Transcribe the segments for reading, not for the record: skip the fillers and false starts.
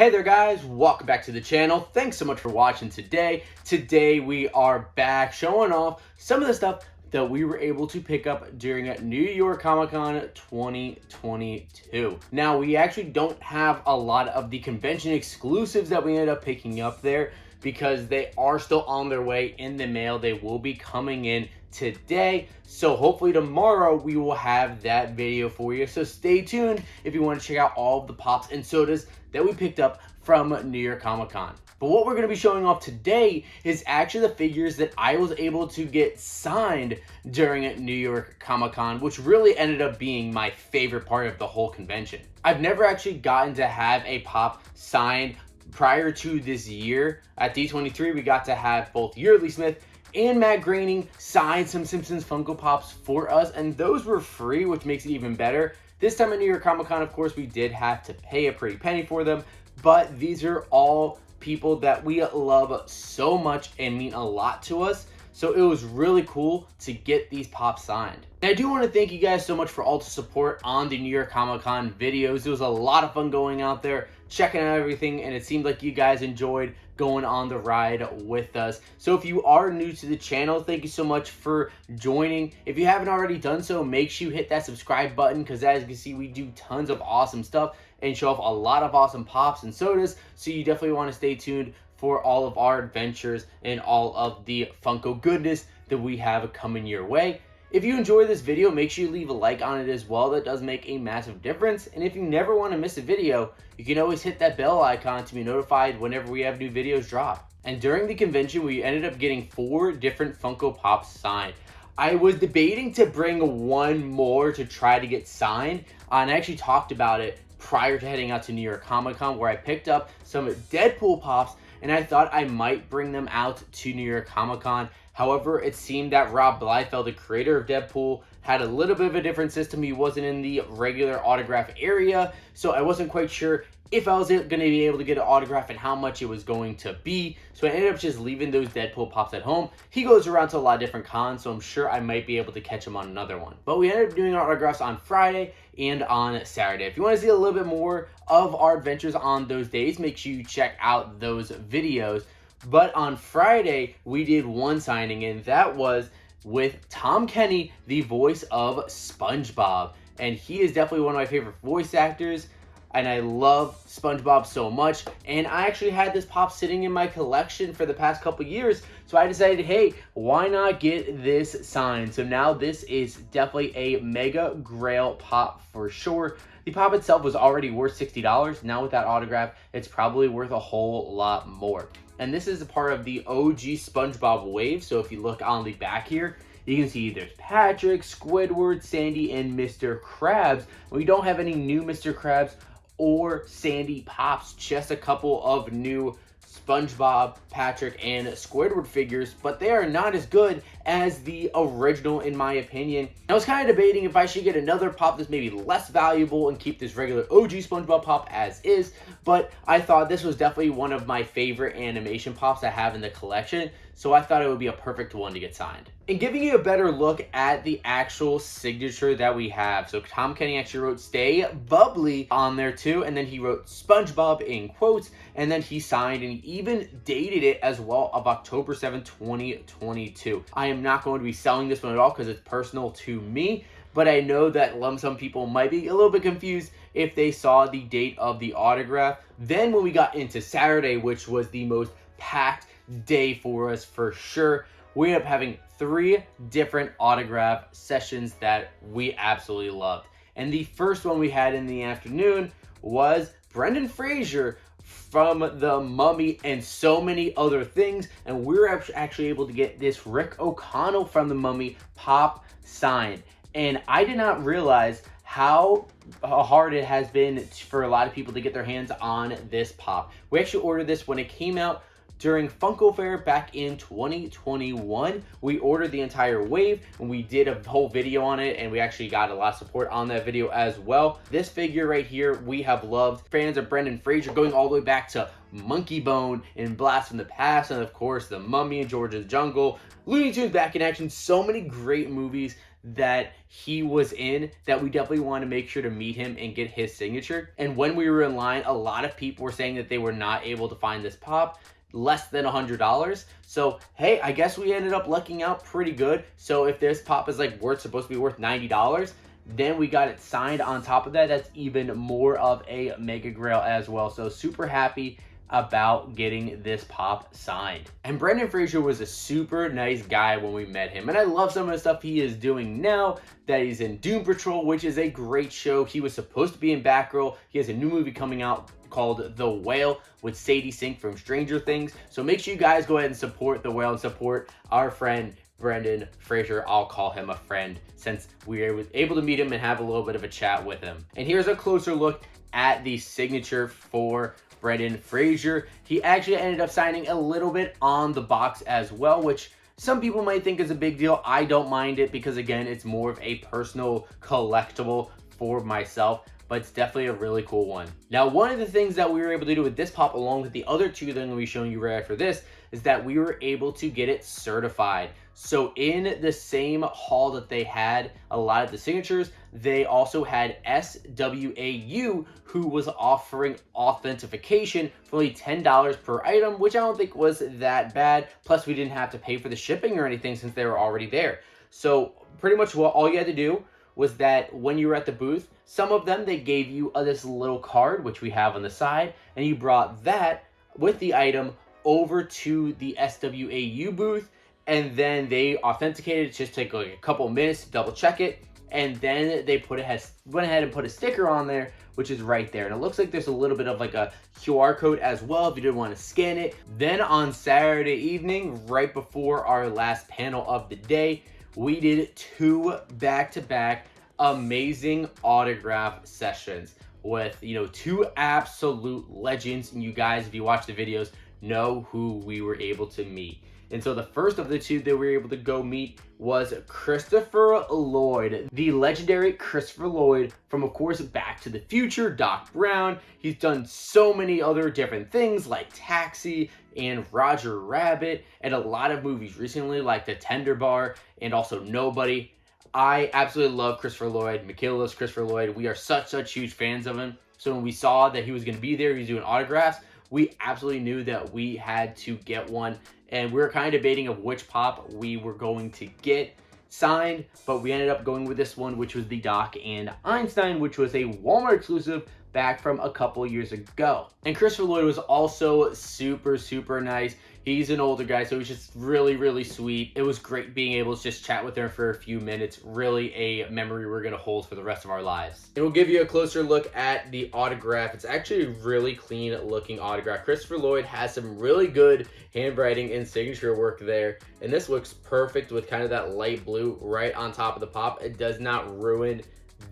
Hey there guys, welcome back to the channel. Thanks so much for watching today. Today we are back showing off some of the stuff that we were able to pick up during New York Comic Con 2022. Now we actually don't have a lot of the convention exclusives that we ended up picking up there because they are still on their way in the mail. They will be coming in today, so hopefully tomorrow we will have that video for you. So stay tuned if you want to check out all of the pops and sodas that we picked up from New York Comic Con. But what we're going to be showing off today is actually the figures that I was able to get signed during New York Comic Con, which really ended up being my favorite part of the whole convention. I've never actually gotten to have a pop signed prior to this year. At D23 we got to have both Yearly Smith and Matt Groening sign some Simpsons Funko Pops for us, and those were free, which makes it even better. This time at New York Comic Con, of course, we did have to pay a pretty penny for them, but these are all people that we love so much and mean a lot to us. So it was really cool to get these pops signed. And I do want to thank you guys so much for all the support on the New York Comic Con videos. It was a lot of fun going out there, checking out everything, and it seemed like you guys enjoyed going on the ride with us. So if you are new to the channel, thank you so much for joining. If you haven't already done so, make sure you hit that subscribe button, because as you can see, we do tons of awesome stuff and show off a lot of awesome pops and sodas. So you definitely want to stay tuned for all of our adventures and all of the Funko goodness that we have coming your way. If you enjoy this video, make sure you leave a like on it as well. That does make a massive difference. And if you never want to miss a video, you can always hit that bell icon to be notified whenever we have new videos drop. And during the convention, we ended up getting 4 different Funko Pops signed. I was debating to bring one more to try to get signed, and I actually talked about it prior to heading out to New York Comic Con, where I picked up some Deadpool Pops, and I thought I might bring them out to New York Comic Con. However, it seemed that Rob Liefeld, the creator of Deadpool, had a little bit of a different system. He wasn't in the regular autograph area, so I wasn't quite sure if I was going to be able to get an autograph and how much it was going to be. So I ended up just leaving those Deadpool Pops at home. He goes around to a lot of different cons, so I'm sure I might be able to catch him on another one. But we ended up doing our autographs on Friday and on Saturday. If you want to see a little bit more of our adventures on those days, make sure you check out those videos. But on Friday, we did one signing, and that was with Tom Kenny, the voice of Spongebob. And he is definitely one of my favorite voice actors, and I love Spongebob so much. And I actually had this pop sitting in my collection for the past couple years, so I decided, hey, why not get this signed? So now this is definitely a mega grail pop for sure. The pop itself was already worth $60. Now with that autograph, it's probably worth a whole lot more. And this is a part of the OG SpongeBob wave. So if you look on the back here, you can see there's Patrick, Squidward, Sandy, and Mr. Krabs. We don't have any new Mr. Krabs or Sandy pops, just a couple of new SpongeBob, Patrick, and Squidward figures, but they are not as good as the original in my opinion. I was kind of debating if I should get another pop that's maybe less valuable and keep this regular OG SpongeBob pop as is, but I thought this was definitely one of my favorite animation pops I have in the collection, so I thought it would be a perfect one to get signed. And giving you a better look at the actual signature that we have. So Tom Kenny actually wrote "Stay Bubbly" on there too, and then he wrote SpongeBob in quotes, and then he signed and he even dated it as well of October 7th, 2022. I am not going to be selling this one at all because it's personal to me, but I know that some people might be a little bit confused if they saw the date of the autograph. Then when we got into Saturday, which was the most packed day for us for sure, we ended up having 3 different autograph sessions that we absolutely loved. And the first one we had in the afternoon was Brendan Frazier from The Mummy and so many other things, and we were actually able to get this Rick O'Connell from The Mummy pop signed. And I did not realize how hard it has been for a lot of people to get their hands on this pop. We actually ordered this when it came out during Funko Fair back in 2021. We ordered the entire wave and we did a whole video on it, and we actually got a lot of support on that video as well. This figure right here we have loved. Fans of Brendan Fraser going all the way back to Monkey Bone and Blast from the Past, and of course The Mummy and George's Jungle, Looney Tunes Back in Action. So many great movies that he was in that we definitely want to make sure to meet him and get his signature. And when we were in line, a lot of people were saying that they were not able to find this pop, less than $100. So hey, I guess we ended up lucking out pretty good. So if this pop is like supposed to be worth $90, then we got it signed on top of that. That's even more of a mega grail as well. So super happy about getting this pop signed. And Brendan Frazier was a super nice guy when we met him, and I love some of the stuff he is doing now, that he's in Doom Patrol, which is a great show. He was supposed to be in Batgirl. He has a new movie coming out called The Whale with Sadie Sink from Stranger Things. So make sure you guys go ahead and support The Whale and support our friend Brendan Frazier. I'll call him a friend since we were able to meet him and have a little bit of a chat with him. And here's a closer look at the signature for Brendan Frazier. He actually ended up signing a little bit on the box as well, which some people might think is a big deal. I don't mind it because, again, it's more of a personal collectible for myself, but it's definitely a really cool one. Now, one of the things that we were able to do with this pop, along with the other two that I'm going to be showing you right after this, is that we were able to get it certified. So in the same haul that they had a lot of the signatures, they also had SWAU, who was offering authentication for only $10 per item, which I don't think was that bad. Plus, we didn't have to pay for the shipping or anything since they were already there. So pretty much all you had to do was that when you were at the booth, some of them, they gave you this little card, which we have on the side, and you brought that with the item over to the SWAU booth, and then they authenticated it. Just take like a couple of minutes to double check it, and then they went ahead and put a sticker on there, which is right there. And it looks like there's a little bit of like a QR code as well if you didn't want to scan it. Then on Saturday evening, right before our last panel of the day, we did 2 back-to-back amazing autograph sessions with, 2 absolute legends. And you guys, if you watch the videos, know who we were able to meet. And so the first of the 2 that we were able to go meet was Christopher Lloyd, the legendary Christopher Lloyd from, of course, Back to the Future, Doc Brown. He's done so many other different things like Taxi and Roger Rabbit and a lot of movies recently like The Tender Bar and also Nobody. I absolutely love Christopher Lloyd. Michaela loves Christopher Lloyd. We are such huge fans of him. So when we saw that he was going to be there, he was doing autographs, we absolutely knew that we had to get one. And we were kind of debating of which pop we were going to get signed, but we ended up going with this one, which was the Doc and Einstein, which was a Walmart exclusive back from a couple years ago. And Christopher Lloyd was also super nice. He's an older guy, so he's just really sweet. It was great being able to just chat with him for a few minutes. Really a memory we're going to hold for the rest of our lives. And we'll give you a closer look at the autograph. It's actually a really clean looking autograph. Christopher Lloyd has some really good handwriting and signature work there. And this looks perfect with kind of that light blue right on top of the pop. It does not ruin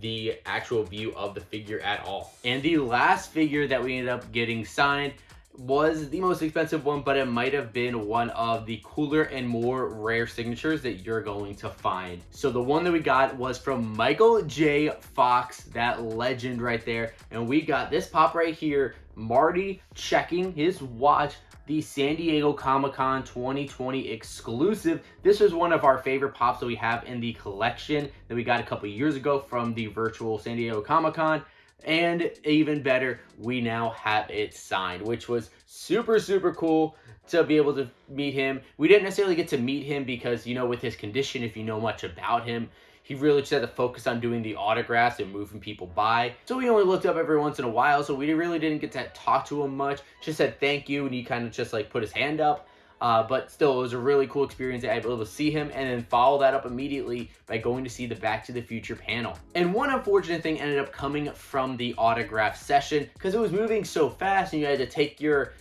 the actual view of the figure at all. And the last figure that we ended up getting signed was the most expensive one, but it might have been one of the cooler and more rare signatures that you're going to find. So the one that we got was from Michael J. Fox, that legend right there. And we got this pop right here, Marty checking his watch, the San Diego Comic-Con 2020 exclusive. This was one of our favorite pops that we have in the collection that we got a couple years ago from the virtual San Diego Comic-Con. And even better, we now have it signed, which was super cool to be able to meet him. We didn't necessarily get to meet him because, with his condition, if you know much about him, he really just had to focus on doing the autographs and moving people by. So we only looked up every once in a while, so we really didn't get to talk to him much. Just said thank you, and he kind of just like put his hand up. But still, it was a really cool experience. I was able to see him and then follow that up immediately by going to see the Back to the Future panel. And one unfortunate thing ended up coming from the autograph session because it was moving so fast and you had to take your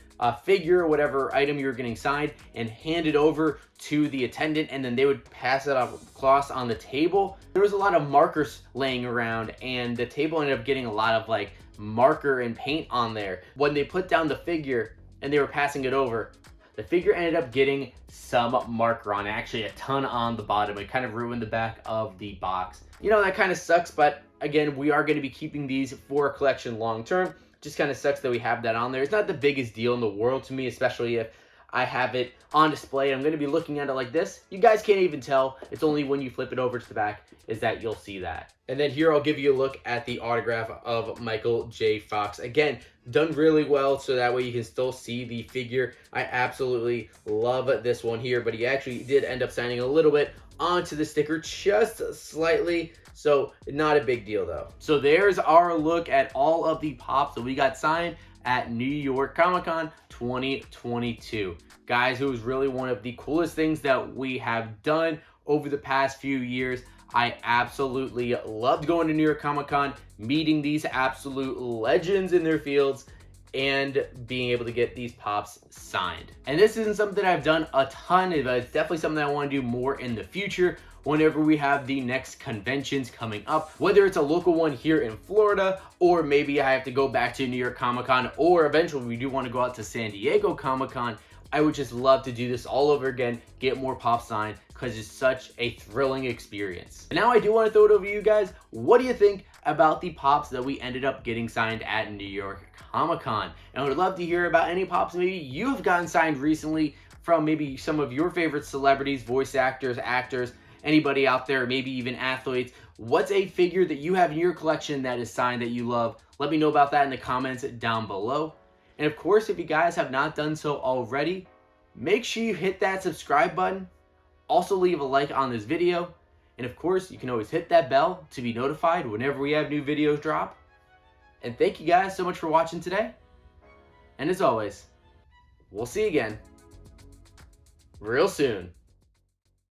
figure or whatever item you were getting signed and hand it over to the attendant, and then they would pass it across on the table. There was a lot of markers laying around, and the table ended up getting a lot of like marker and paint on there. When they put down the figure and they were passing it over, the figure ended up getting some marker on it, actually a ton on the bottom. It kind of ruined the back of the box. That kind of sucks, but again, we are going to be keeping these for a collection long term. Just kind of sucks that we have that on there. It's not the biggest deal in the world to me, especially if I have it on display. I'm going to be looking at it like this. You guys can't even tell. It's only when you flip it over to the back is that you'll see that. And then here I'll give you a look at the autograph of Michael J. Fox. Again, done really well, so that way you can still see the figure. I absolutely love this one here, but he actually did end up signing a little bit onto the sticker, just slightly. So not a big deal though. So there's our look at all of the Pops that we got signed at New York Comic Con 2022. Guys, it was really one of the coolest things that we have done over the past few years. I absolutely loved going to New York Comic Con, meeting these absolute legends in their fields, and being able to get these Pops signed. And this isn't something I've done a ton of, but it's definitely something I want to do more in the future whenever we have the next conventions coming up, whether it's a local one here in Florida, or maybe I have to go back to New York Comic Con, or eventually we do want to go out to San Diego Comic Con. I would just love to do this all over again, get more Pops signed, because it's such a thrilling experience. And now I do want to throw it over to you guys. What do you think about the Pops that we ended up getting signed at New York Comic Con? And I would love to hear about any Pops maybe you've gotten signed recently from maybe some of your favorite celebrities, voice actors, actors, anybody out there, maybe even athletes. What's a figure that you have in your collection that is signed that you love? Let me know about that in the comments down below. And of course, if you guys have not done so already, make sure you hit that subscribe button. Also leave a like on this video. And of course, you can always hit that bell to be notified whenever we have new videos drop. And thank you guys so much for watching today. And as always, we'll see you again real soon.